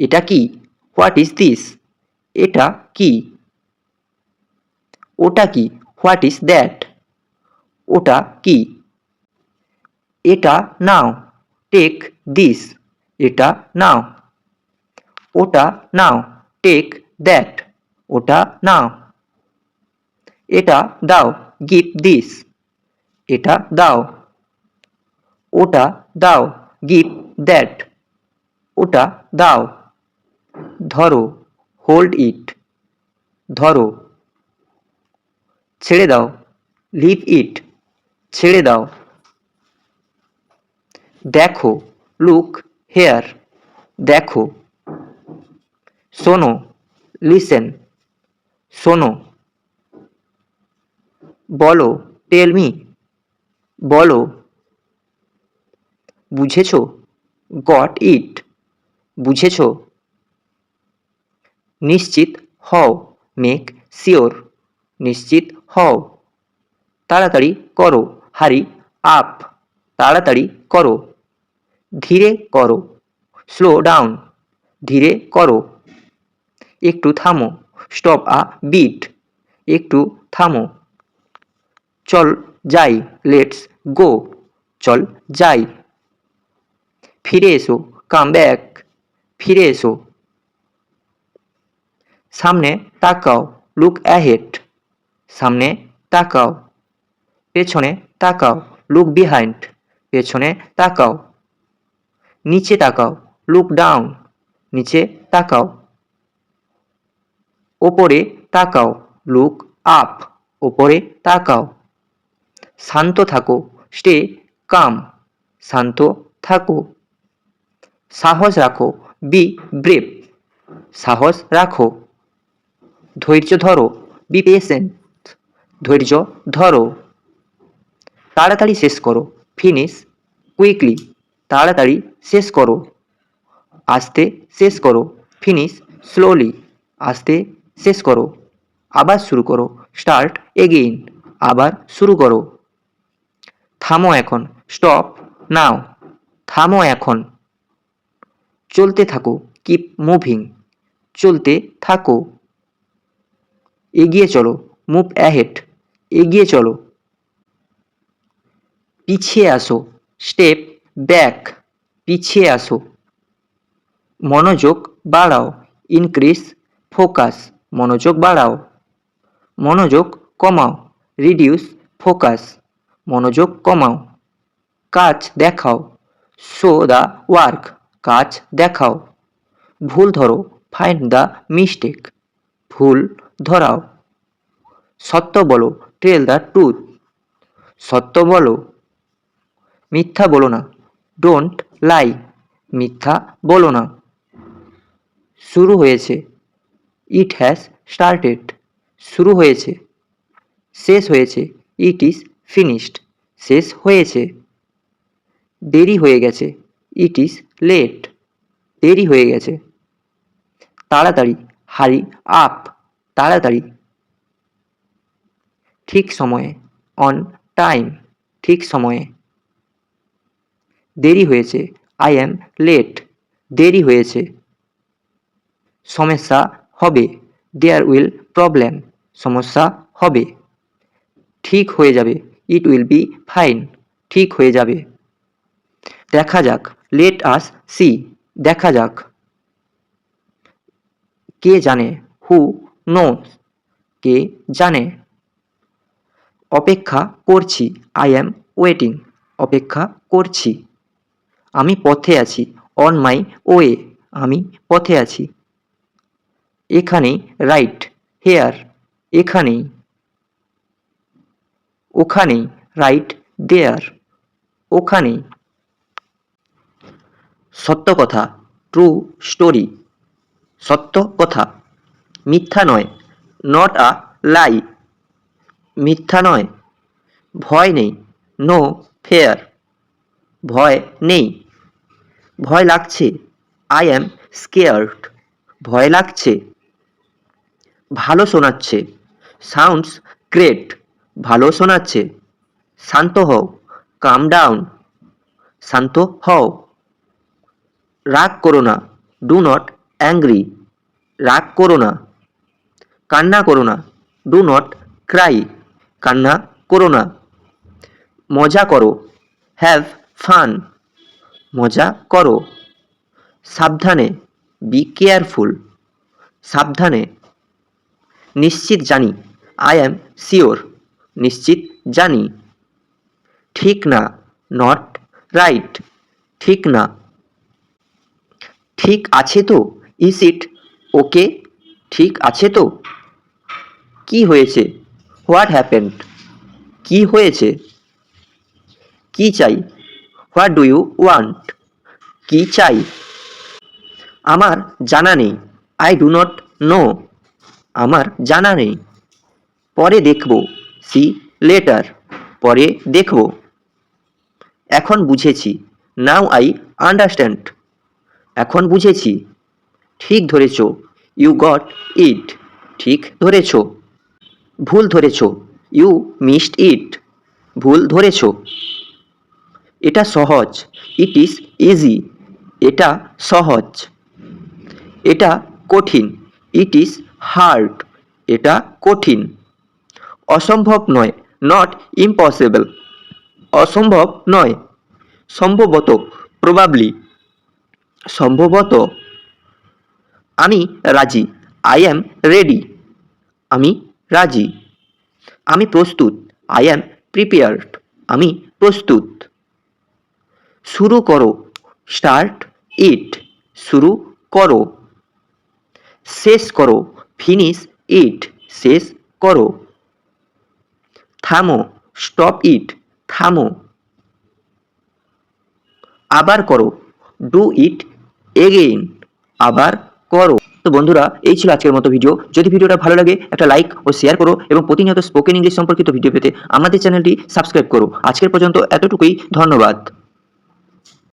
এটা কি? What is this? এটা কি? ওটা কি? What is that? ওটা কি? এটা নাও, টেক দিস। এটা নাও। ওটা নাও, টেক দ্যাট। ওটা নাও। এটা দাও, গিভ দিস। এটা দাও। ওটা দাও, গিভ দ্যাট। ওটা দাও। ধরো, হোল্ড ইট। ধরো। ছেড়ে দাও, লিভ ইট। ছেড়ে দাও। দেখো, লুক হেয়ার। দেখো। শোনো, লিসেন। শোনো। বলো, টেল মি। বলো। বুঝেছো? Got it. বুঝেছো? নিশ্চিত হও, মেক শিওর। নিশ্চিত হও। তাড়াতাড়ি করো, হারি আপ। তাড়াতাড়ি করো। ধীরে করো, স্লো ডাউন। ধীরে করো। একটু থামো, স্টপ আ বিট। একটু থামো। চল যাই, লেটস গো। চল যাই। ফিরে এসো, কাম ব্যাক। ফিরে এসো। সামনে তাকাও, লুক অ্যাহেড। সামনে তাকাও। পেছনে তাকাও, লুক বিহাইন্ড। পেছনে তাকাও। নিচে তাকাও, লুক ডাউন। নিচে তাকাও। ওপরে তাকাও, লুক আপ। ওপরে তাকাও। শান্ত থাকো, স্টে কাম। শান্ত থাকো। সাহস রাখো, বি ব্রেভ। সাহস রাখো। ধৈর্য ধরো, বি পেশেন্ট। ধৈর্য ধরো। তাড়াতাড়ি শেষ করো, ফিনিশ কুইকলি। তাড়াতাড়ি শেষ করো। আস্তে শেষ করো, ফিনিশ স্লোলি। আস্তে শেষ করো। আবার শুরু করো, স্টার্ট এগেইন। আবার শুরু করো। থামো এখন, স্টপ নাও। থামো এখন। চলতে থাকো, কিপ মুভিং। চলতে থাকো। এগিয়ে চলো, মুভ অ্যাহেড। এগিয়ে চলো। পিছিয়ে আসো, স্টেপ ব্যাক। পিছিয়ে আসো। মনোযোগ বাড়াও, ইনক্রিজ ফোকাস। মনোযোগ বাড়াও। মনোযোগ কমাও, রিডিউস ফোকাস। মনোযোগ কমাও। কাজ দেখাও, শো দ্য ওয়ার্ক। কাজ দেখাও। ভুল ধরো, ফাইন্ড দ্য মিস্টেক। ভুল ধরাও। সত্য বলো, টেল দ্য ট্রুথ। সত্য বলো। মিথ্যা বলো না, ডোন্ট লাই। মিথ্যা বলো না। শুরু হয়েছে, ইট হ্যাজ স্টার্টেড। শুরু হয়েছে। শেষ হয়েছে, ইট ইজ ফিনিশড। শেষ হয়েছে। দেরি হয়ে গেছে, ইট ইজ লেট। দেরি হয়ে গেছে। তাড়াতাড়ি, হারি আপ। তাড়াতাড়ি। ঠিক সময়ে, অন টাইম। ঠিক সময়ে। দেরি হয়েছে, আই অ্যাম লেট। দেরি হয়েছে। সমস্যা হবে, দেয়ার উইল প্রবলেম। সমস্যা হবে। ঠিক হয়ে যাবে, ইট উইল বি ফাইন। ঠিক হয়ে যাবে। দেখা যাক, লেট আস সি। দেখা যাক। কে জানে, হু নোস। কে জানে। অপেক্ষা করছি, আই অ্যাম ওয়েটিং। অপেক্ষা করছি। আমি পথে আছি, অন মাই ওয়ে। আমি পথে আছি। এখানেই, রাইট হেয়ার। এখানেই। ওখানেই, রাইট দেয়ার। ওখানেই। সত্য কথা, ট্রু স্টোরি। সত্য কথা। মিথ্যা নয়, নট আ লাই। মিথ্যা নয়। ভয় নেই, নো ফেয়ার। ভয় নেই। ভয় লাগছে, আই অ্যাম স্কেয়ার্ড। ভয় লাগছে। ভালো শোনাচ্ছে, সাউন্ডস গ্রেট। ভালো শোনাচ্ছে। শান্ত হও, কাম ডাউন। শান্ত হও। রাগ করো না, ডু নট অ্যাংরি, রাগ করো না, কান্না করো না, ডু নট ক্রাই, কান্না করো না, মজা করো, হ্যাভ ফান, মজা করো, সাবধানে, বি কেয়ারফুল, সাবধানে, নিশ্চিত জানি, আই অ্যাম শিওর, নিশ্চিত জানি, ঠিক না, নট রাইট, ঠিক না, ঠিক আছে তো, ইজ ইট ওকে, ঠিক আছে তো, কি হয়েছে, হোয়াট হ্যাপেন্ড, কি হয়েছে, কি চাই, হোয়াট ডু ইউ ওয়ান্ট, কি চাই, আমার জানা নেই, আই ডু নট নো, আমার জানা নেই, পরে দেখব, সি লেটার, পরে দেখব, এখন বুঝেছি, নাও আই আন্ডারস্ট্যান্ড, এখন বুঝেছি, ঠিক ধরেছ, ইউ গট ইট, ঠিক ধরেছ, ভুল ধরেছ, ইউ মিসড ইট, ভুল ধরেছ, এটা সহজ, ইট ইজ ইজি, এটা সহজ, এটা কঠিন, ইট ইজ হার্ড, এটা কঠিন, অসম্ভব নয়, নট ইম্পসিবল, অসম্ভব নয়, সম্ভবত, প্রবাবলি, সম্ভবত, আমি রাজি, আই অ্যাম রেডি, আমি রাজি, আমি প্রস্তুত, আই অ্যাম প্রিপেয়ার্ড, আমি প্রস্তুত, শুরু করো, স্টার্ট ইট, শুরু করো, শেষ করো, ফিনিশ ইট, শেষ করো, থামো, স্টপ ইট, থামো, আবার করো, ডু ইট এগেইন, আবার করো। তো বন্ধুরা, এই ছিল আজকের মতো ভিডিও। যদি ভিডিওটা ভালো লাগে একটা লাইক ও শেয়ার করো এবং প্রতিনিয়ত স্পোকেন ইংলিশ সম্পর্কিত ভিডিও পেতে আমাদের চ্যানেলটি সাবস্ক্রাইব করো। আজকের পর্যন্ত এতটুকুই, ধন্যবাদ।